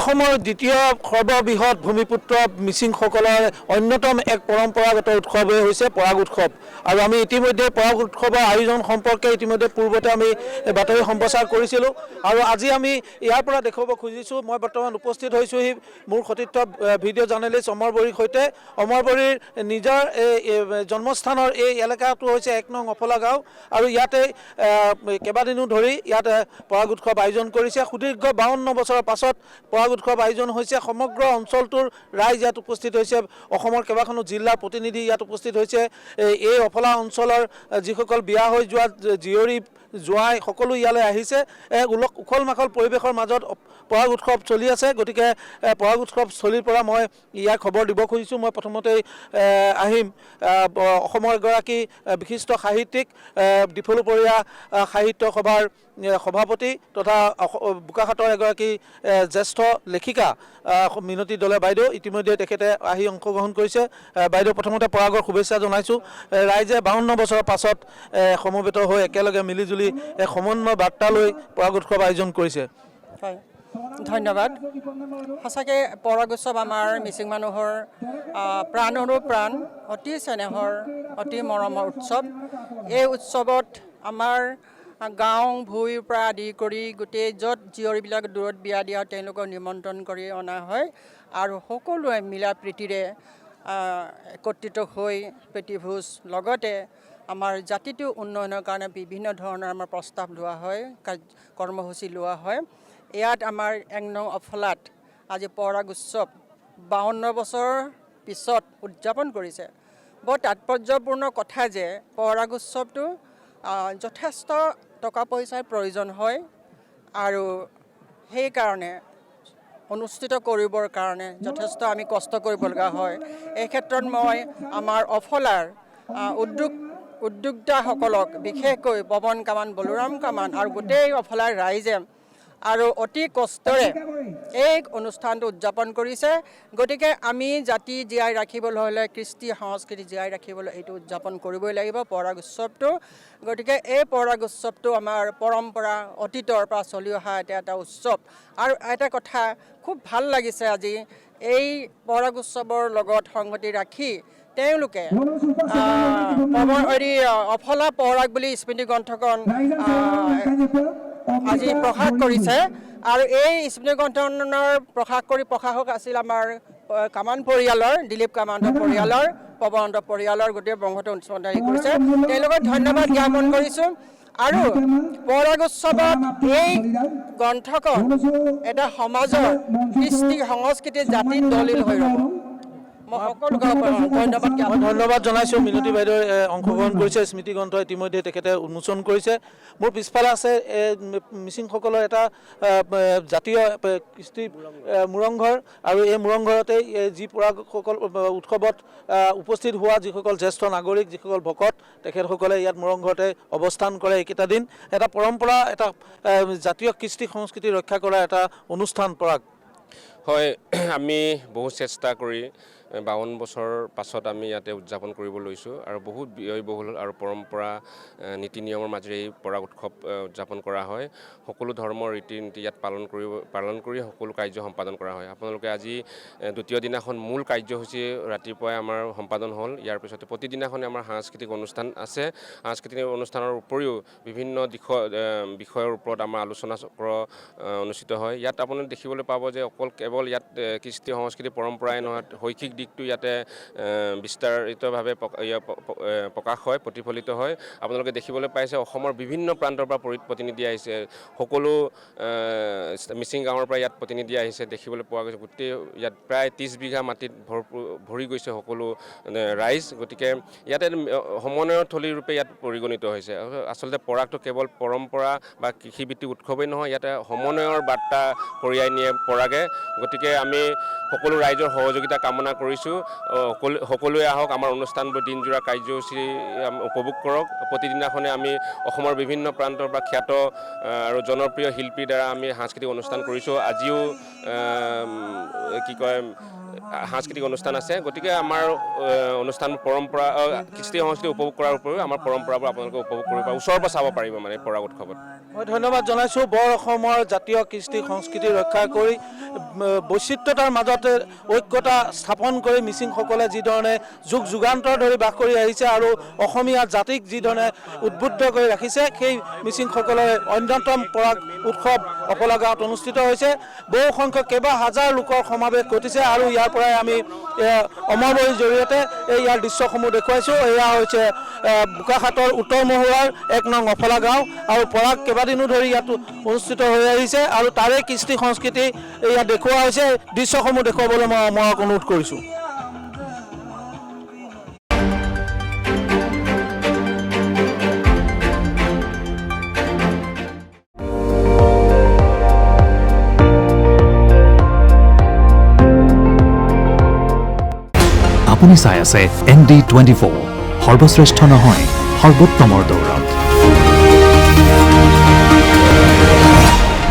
অসমৰ দ্বিতীয় সৰ্ববৃহৎ ভূমিপুত্ৰ মিচিংসকলৰ অন্যতম এক পৰম্পৰাগত উৎসৱেই হৈছে পৰাগ উৎসৱ। আৰু আমি ইতিমধ্যে পৰাগ উৎসৱৰ আয়োজন সম্পৰ্কে ইতিমধ্যে পূৰ্বতে আমি বাতৰি সম্প্ৰচাৰ কৰিছিলোঁ। আৰু আজি আমি ইয়াৰ পৰা দেখুৱাব খুজিছোঁ, মই বৰ্তমান উপস্থিত হৈছোঁহি মোৰ সতীৰ্থ ভিডিঅ' জাৰ্নেলিষ্ট অমৰ বড়িৰ সৈতে। অমৰ বড়িৰ নিজৰ জন্মস্থানৰ এই এলেকাটো হৈছে ১ নং অফলা গাঁও। আৰু ইয়াতে কেইবাদিনো ধৰি ইয়াতে পৰাগ উৎসৱ আয়োজন কৰিছে। সুদীৰ্ঘ ৫২ বছৰৰ পাছত পৰাগ উৎসৱ আয়োজন হৈছে। সমগ্ৰ অঞ্চলটোৰ ৰাইজ ইয়াত উপস্থিত হৈছে। অসমৰ কেইবাখনো জিলাৰ প্ৰতিনিধি ইয়াত উপস্থিত হৈছে। এই অফলা অঞ্চলৰ যিসকল বিয়া হৈ যোৱা জীয়ৰী জোৱাই সকলো ইয়ালৈ আহিছে। উখল মাখল পৰিৱেশৰ মাজত পৰাগ উৎসৱ চলি আছে। গতিকে পৰাগ উৎসৱস্থলীৰ পৰা মই ইয়াৰ খবৰ দিব খুজিছোঁ। মই প্ৰথমতেই আহিম অসমৰ এগৰাকী বিশিষ্ট সাহিত্যিক, ডিফলুপৰীয়া সাহিত্য সভাৰ সভাপতি তথা বোকাখাটৰ এগৰাকী জ্যেষ্ঠ লেখিকা মিনতী দলে বাইদেউ। ইতিমধ্যে তেখেতে আহি অংশগ্ৰহণ কৰিছে। বাইদেউ, প্ৰথমতে পৰাগৰ শুভেচ্ছা জনাইছোঁ। ৰাইজে ৫২ বছৰৰ পাছত সমবেত হৈ একেলগে মিলিজুলি এক সমন্বয় বাৰ্তা লৈ পৰাগ উৎসৱ আয়োজন কৰিছে। হয়, ধন্যবাদ। সঁচাকৈ পৰাগ উৎসৱ আমাৰ মিচিং মানুহৰ প্ৰাণৰো প্ৰাণ, অতি চেনেহৰ, অতি মৰমৰ উৎসৱ। এই উৎসৱত আমাৰ গাঁও ভূঁইৰ পৰা আদি কৰি গোটেই য'ত জীয়ৰীবিলাক দূৰত বিয়া দিয়া তেওঁলোকক নিমন্ত্ৰণ কৰি অনা হয়। আৰু সকলোৱে মিলা প্ৰীতিৰে একত্ৰিত হৈ প্ৰীতিভোজ লগতে আমাৰ জাতিটো উন্নয়নৰ কাৰণে বিভিন্ন ধৰণৰ আমাৰ প্ৰস্তাৱ লোৱা হয়, কৰ্মসূচী লোৱা হয়। ইয়াত আমাৰ ১ নং অফলাত আজি পৰাগ উৎসৱ ৫২ বছৰৰ পিছত উদযাপন কৰিছে। বৰ তাৎপৰ্যপূৰ্ণ কথা যে পৰাগ উৎসৱটো যথেষ্ট টকা পইচাৰ প্ৰয়োজন হয় আৰু সেইকাৰণে অনুষ্ঠিত কৰিবৰ কাৰণে যথেষ্ট আমি কষ্ট কৰিব লগা হয়। এই ক্ষেত্ৰত মই আমাৰ অফলাৰ উদ্যোক্তাসকলক, বিশেষকৈ পৱন কামান, বলোৰাম কামান আৰু গোটেই অফলাৰ ৰাইজে আৰু অতি কষ্টৰে এই অনুষ্ঠানটো উদযাপন কৰিছে। গতিকে আমি জাতি জীয়াই ৰাখিবলৈ হ'লে, কৃষ্টি সংস্কৃতি জীয়াই ৰাখিবলৈ এইটো উদযাপন কৰিবই লাগিব, পৰাগ উৎসৱটো। গতিকে এই পৰাগ উৎসৱটো আমাৰ পৰম্পৰা অতীতৰ পৰা চলি অহা এটা উৎসৱ। আৰু এটা কথা খুব ভাল লাগিছে, আজি এই পৰাগ উৎসৱৰ লগত সংগতি ৰাখি তেওঁলোকে অফলা পৰাগ বুলি স্মৃতি গ্ৰন্থখন আজি প্ৰকাশ কৰিছে। আৰু এই স্মৃতি গ্ৰন্থনৰ প্ৰকাশক আছিল আমাৰ কামান পৰিয়ালৰ, দিলীপ কামান্ত পৰিয়ালৰ, পৱনন্ত পৰিয়ালৰ গোটেই বংশটো অনুসন্ধানী কৰিছে। তেওঁলোকক ধন্যবাদ জ্ঞাপন কৰিছোঁ। আৰু পৰাগ উৎসৱত এই গ্ৰন্থখন এটা সমাজৰ কৃষ্টি সংস্কৃতি জাতিৰ দলিল হৈ ৰ'ব। ধন্যবাদ জনাইছোঁ। মিনতী বাইদেৱে অংশগ্ৰহণ কৰিছে। স্মৃতি গ্ৰন্থ ইতিমধ্যে তেখেতে উন্মোচন কৰিছে। মোৰ পিছফালে আছে মিচিংসকলৰ এটা জাতীয় কৃষ্টি মুৰংঘৰ। আৰু এই মুৰংঘৰতেই যি পৰাগসকল উৎসৱত উপস্থিত হোৱা যিসকল জ্যেষ্ঠ নাগৰিক, যিসকল ভকত, তেখেতসকলে ইয়াত মুৰংঘৰতে অৱস্থান কৰে এইকেইটা দিন। এটা পৰম্পৰা, এটা জাতীয় কৃষ্টি সংস্কৃতি ৰক্ষা কৰা এটা অনুষ্ঠান পৰাগ। হয়, আমি বহু চেষ্টা কৰি ৫২ বছৰৰ পাছত আমি ইয়াতে উদযাপন কৰিব লৈছোঁ। আৰু বহুত ব্যয়বহুল আৰু পৰম্পৰা নীতি নিয়মৰ মাজেৰে এই পৰাগ উৎসৱ উদযাপন কৰা হয়। সকলো ধৰ্মৰ ৰীতি নীতি ইয়াত পালন কৰি সকলো কাৰ্য সম্পাদন কৰা হয়। আপোনালোকে আজি দ্বিতীয় দিনাখন মূল কাৰ্যসূচী ৰাতিপুৱাই আমাৰ সম্পাদন হ'ল। ইয়াৰ পিছতে প্ৰতিদিনাখনে আমাৰ সাংস্কৃতিক অনুষ্ঠান আছে। সাংস্কৃতিক অনুষ্ঠানৰ উপৰিও বিভিন্ন বিষয়ৰ ওপৰত আমাৰ আলোচনা চক্ৰ অনুষ্ঠিত হয়। ইয়াত আপোনালোকে দেখিবলৈ পাব যে কেৱল ইয়াত কৃষ্টি সংস্কৃতি পৰম্পৰাই নহয়, শৈক্ষিক দিশটো ইয়াতে বিস্তাৰিতভাৱে প্ৰকাশ হয়, প্ৰতিফলিত হয়। আপোনালোকে দেখিবলৈ পাইছে অসমৰ বিভিন্ন প্ৰান্তৰ পৰা প্ৰতিনিধি আহিছে। সকলো মিচিং গাঁৱৰ পৰা ইয়াত প্ৰতিনিধি আহিছে, দেখিবলৈ পোৱা গৈছে। গোটেই ইয়াত প্ৰায় ৩০ বিঘা মাটিত ভৰি গৈছে সকলো ৰাইজ। গতিকে ইয়াতে সমন্বয়ৰ থলীৰূপে ইয়াত পৰিগণিত হৈছে। আচলতে পৰাগটো কেৱল পৰম্পৰা বা কৃষিভিত্তিক উৎসৱেই নহয়, ইয়াতে সমন্বয়ৰ বাৰ্তা কঢ়িয়াই নিয়ে পৰাগে। গতিকে আমি সকলো ৰাইজৰ সহযোগিতা কামনা কৰিছোঁ। সকলোৱে আহক, আমাৰ অনুষ্ঠানবোৰ দিনজোৰা কাৰ্যসূচী উপভোগ কৰক। প্ৰতিদিনাখনে আমি অসমৰ বিভিন্ন প্ৰান্তৰ পৰা খ্যাত আৰু জনপ্ৰিয় শিল্পীৰ দ্বাৰা আমি সাংস্কৃতিক অনুষ্ঠান কৰিছোঁ। আজিও সাংস্কৃতিক অনুষ্ঠান আছে। গতিকে আমাৰ অনুষ্ঠান পৰম্পৰা কৃষ্টি সংস্কৃতি উপভোগ কৰাৰ উপৰিও আমাৰ পৰম্পৰাবোৰ আপোনালোকে উপভোগ কৰিব পাৰিব, ওচৰৰ পৰা চাব পাৰিব মানে পৰাগ উৎসৱত। মই ধন্যবাদ জনাইছোঁ। বৰ অসমৰ জাতীয় কৃষ্টি সংস্কৃতি ৰক্ষা কৰি বৈচিত্ৰতাৰ মাজতে ঐক্যতা স্থাপন কৰি মিচিংসকলে যিধৰণে যুগ যুগান্তৰ ধৰি বাস কৰি আহিছে আৰু অসমীয়া জাতিক যিধৰণে উদ্বুদ্ধ কৰি ৰাখিছে, সেই মিচিংসকলৰ অন্যতম পৰাগ উৎসৱ অফলা গাঁৱত অনুষ্ঠিত হৈছে। বহু সংখ্যক কেইবা হাজাৰ লোকৰ সমাৱেশ ঘটিছে আৰু ইয়াৰ পৰাই আমি অমৰবাৰীৰ জৰিয়তে ইয়াৰ দৃশ্যসমূহ দেখুৱাইছোঁ। এয়া হৈছে বোকাখাটৰ উত্তৰ মহুৱাৰ 1 নং অফলা গাঁও আৰু পৰাগ কেইবাদিনো ধৰি ইয়াত অনুষ্ঠিত হৈ আহিছে আৰু তাৰে কৃষ্টি সংস্কৃতি ইয়াত দেখুওৱা হৈছে। দৃশ্যসমূহ দেখুৱাবলৈ মই অনুৰোধ কৰিছোঁ। আপুনি চাই আছে ND24, সৰ্বশ্ৰেষ্ঠ নহয় সৰ্বোত্তমৰ দৌৰত।